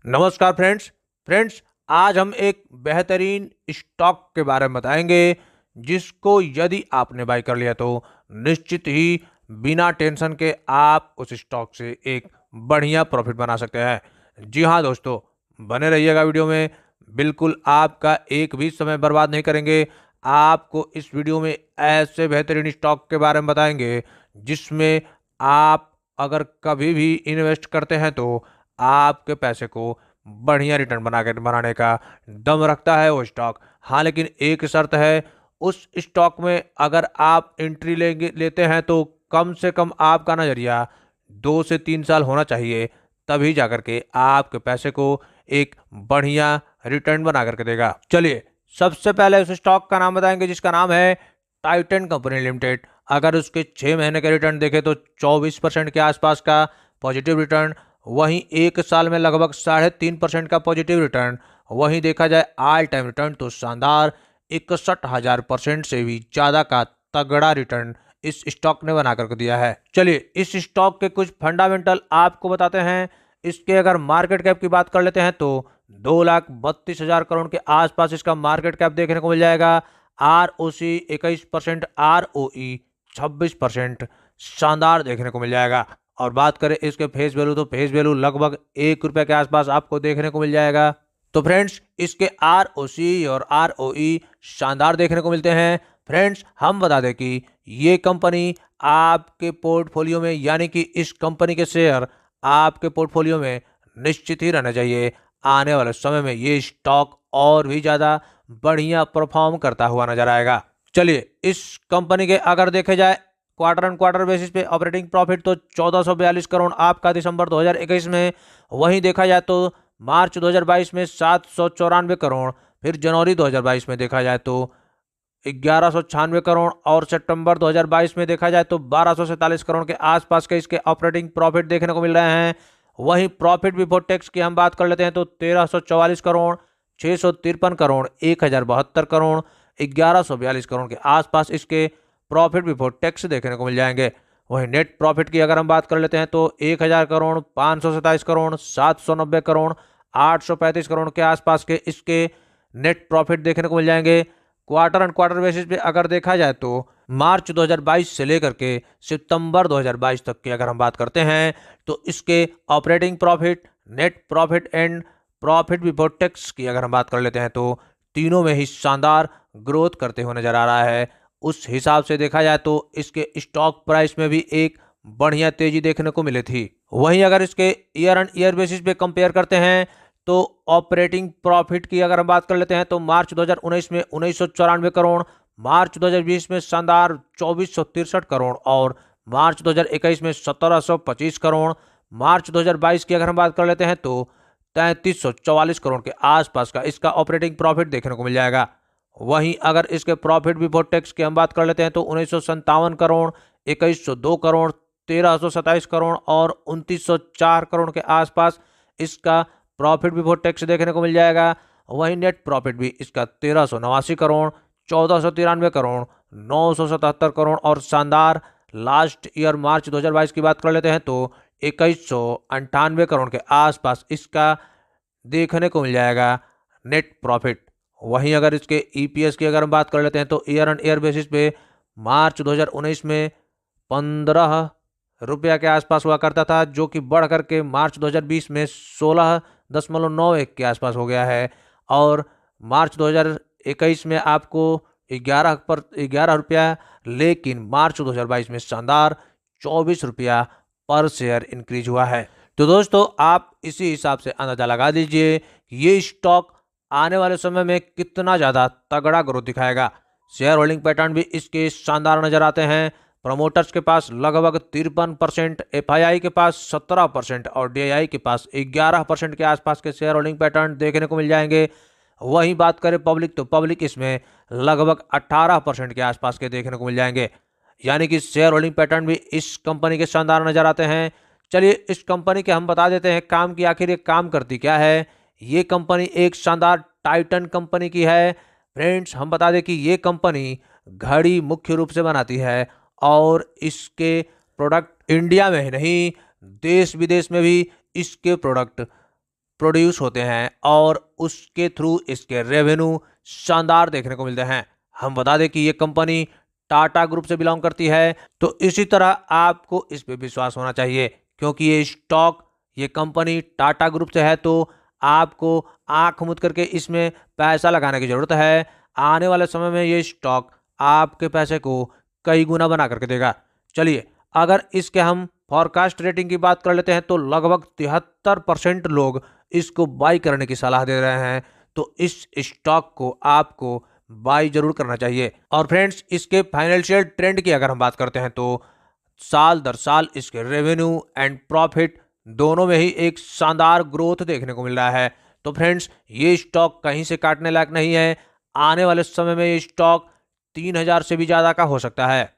नमस्कार फ्रेंड्स आज हम एक बेहतरीन स्टॉक के बारे में बताएंगे जिसको यदि आपने बाय कर लिया तो निश्चित ही बिना टेंशन के आप उस स्टॉक से एक बढ़िया प्रॉफिट बना सकते हैं। जी हाँ दोस्तों, बने रहिएगा वीडियो में। बिल्कुल आपका एक भी समय बर्बाद नहीं करेंगे। आपको इस वीडियो में ऐसे बेहतरीन स्टॉक के बारे में बताएंगे जिसमें आप अगर कभी भी इन्वेस्ट करते हैं तो आपके पैसे को बढ़िया रिटर्न बनाने का दम रखता है वो स्टॉक। हाँ, लेकिन एक शर्त है, उस स्टॉक में अगर आप एंट्री लेते हैं तो कम से कम आपका नज़रिया 2 से 3 साल होना चाहिए, तभी जाकर के आपके पैसे को एक बढ़िया रिटर्न बना करके देगा। चलिए सबसे पहले उस स्टॉक का नाम बताएंगे जिसका नाम है टाइटन कंपनी लिमिटेड। अगर उसके 6 महीने के रिटर्न देखें तो 24% के आसपास का पॉजिटिव रिटर्न, वहीं एक साल में लगभग 3.5% का पॉजिटिव रिटर्न, वहीं देखा जाए ऑल टाइम रिटर्न तो शानदार 61,000% से भी ज़्यादा का तगड़ा रिटर्न इस स्टॉक ने बना करके दिया है। चलिए इस स्टॉक के कुछ फंडामेंटल आपको बताते हैं। इसके अगर मार्केट कैप की बात कर लेते हैं तो 2,32,000 करोड़ के आसपास इसका मार्केट कैप देखने को मिल जाएगा। ROC 21%, ROE 26% शानदार देखने को मिल जाएगा। और बात करें इसके फेस वैल्यू तो फेस वैल्यू लगभग ₹1 के आसपास आपको देखने को मिल जाएगा। तो फ्रेंड्स इसके ROC और ROE शानदार देखने को मिलते हैं। फ्रेंड्स हम बता दें कि ये कंपनी आपके पोर्टफोलियो में, यानी कि इस कंपनी के शेयर आपके पोर्टफोलियो में निश्चित ही रहना चाहिए। आने वाले समय में ये स्टॉक और भी ज़्यादा बढ़िया परफॉर्म करता हुआ नजर आएगा। चलिए इस कंपनी के अगर देखे जाए क्वार्टर ऑन क्वार्टर बेसिस पे ऑपरेटिंग प्रॉफिट तो 1442 करोड़ आपका दिसंबर 2021 में, वहीं देखा जाए तो मार्च 2022 में 794 करोड़, फिर जनवरी 2022 में देखा जाए तो 1196 करोड़ और सितंबर 2022 में देखा जाए तो 1247 करोड़ के आसपास के इसके ऑपरेटिंग प्रॉफिट देखने को मिल रहे हैं। वहीं प्रॉफिट बिफोर टैक्स की हम बात कर लेते हैं तो 1344 करोड़, 653 करोड़, 1072 करोड़, 1142 करोड़ के आसपास इसके प्रॉफिट बिफोर टैक्स देखने को मिल जाएंगे। वहीं नेट प्रॉफिट की अगर हम बात कर लेते हैं तो 1000 करोड़, 527 करोड़, 790 करोड़, 835 करोड़ के आसपास के इसके नेट प्रॉफिट देखने को मिल जाएंगे। क्वार्टर ऑन क्वार्टर बेसिस पे अगर देखा जाए तो मार्च 2022 से लेकर के सितंबर 2022 तक की अगर हम बात करते हैं तो इसके operating profit, net profit and profit before tax की अगर हम बात कर लेते हैं तो तीनों में ही शानदार ग्रोथ करते हुए नजर आ रहा है। उस हिसाब से देखा जाए तो इसके स्टॉक प्राइस में भी एक बढ़िया तेजी देखने को मिली थी। वहीं अगर इसके ईयर ऑन ईयर बेसिस पे कंपेयर करते हैं तो ऑपरेटिंग प्रॉफिट की अगर हम बात कर लेते हैं तो मार्च 2019 में 1994 करोड़, मार्च 2020 में शानदार 2463 करोड़ और मार्च 2021 में 1725 करोड़, मार्च 2022 की अगर हम बात कर लेते हैं तो 3344 करोड़ के आसपास का इसका ऑपरेटिंग प्रॉफिट देखने को मिल जाएगा। वहीं अगर इसके प्रॉफिट बिफोर टैक्स की हम बात कर लेते हैं तो 1957 करोड़, 2102 करोड़, 1327 करोड़ और 2904 करोड़ के आसपास इसका प्रॉफिट बिफोर टैक्स देखने को मिल जाएगा। वहीं नेट प्रॉफिट भी इसका 1389 करोड़, 1493 करोड़, 977 करोड़ और शानदार लास्ट ईयर मार्च 2022 की बात कर लेते हैं तो 2198 करोड़ के आसपास इसका देखने को मिल जाएगा नेट प्रॉफिट। वहीं अगर इसके EPS की अगर हम बात कर लेते हैं तो ईयर ऑन ईयर बेसिस पे मार्च 2019 में 15 रुपया के आसपास हुआ करता था, जो कि बढ़ करके मार्च 2020 में 16.91 के आसपास हो गया है और मार्च 2021 में आपको 11 रुपया, लेकिन मार्च 2022 में शानदार 24 रुपया पर शेयर इंक्रीज हुआ है। तो दोस्तों आप इसी हिसाब से अंदाजा लगा दीजिए कि ये स्टॉक आने वाले समय में कितना ज़्यादा तगड़ा ग्रोथ दिखाएगा। शेयर होल्डिंग पैटर्न भी इसके शानदार नजर आते हैं। प्रमोटर्स के पास लगभग 53%, FII के पास 17% और DII के पास 11% के आसपास के शेयर होल्डिंग पैटर्न देखने को मिल जाएंगे। वहीं बात करें पब्लिक तो पब्लिक इसमें लगभग 18% के आसपास के देखने को मिल जाएंगे, यानी कि शेयर होल्डिंग पैटर्न भी इस कंपनी के शानदार नजर आते हैं। चलिए इस कंपनी के हम बता देते हैं काम की, आखिर ये काम करती क्या है। ये कंपनी एक शानदार टाइटन कंपनी की है। फ्रेंड्स हम बता दें कि ये कंपनी घड़ी मुख्य रूप से बनाती है और इसके प्रोडक्ट इंडिया में ही नहीं देश विदेश में भी इसके प्रोडक्ट प्रोड्यूस होते हैं और उसके थ्रू इसके रेवेन्यू शानदार देखने को मिलते हैं। हम बता दें कि ये कंपनी टाटा ग्रुप से बिलोंग करती है, तो इसी तरह आपको इस पे विश्वास होना चाहिए क्योंकि ये कंपनी टाटा ग्रुप से है, तो आपको आंख मूंद करके इसमें पैसा लगाने की जरूरत है। आने वाले समय में ये स्टॉक आपके पैसे को कई गुना बना करके देगा। चलिए, अगर इसके हम फॉरकास्ट रेटिंग की बात कर लेते हैं तो लगभग 73% लोग इसको बाई करने की सलाह दे रहे हैं, तो इस स्टॉक को आपको बाई जरूर करना चाहिए। और फ्रेंड्स, इसके फाइनेंशियल ट्रेंड की अगर हम बात करते हैं तो साल दर साल इसके रेवेन्यू एंड प्रॉफिट दोनों में ही एक शानदार ग्रोथ देखने को मिल रहा है। तो फ्रेंड्स, ये स्टॉक कहीं से काटने लायक नहीं है। आने वाले समय में ये स्टॉक 3000 से भी ज़्यादा का हो सकता है।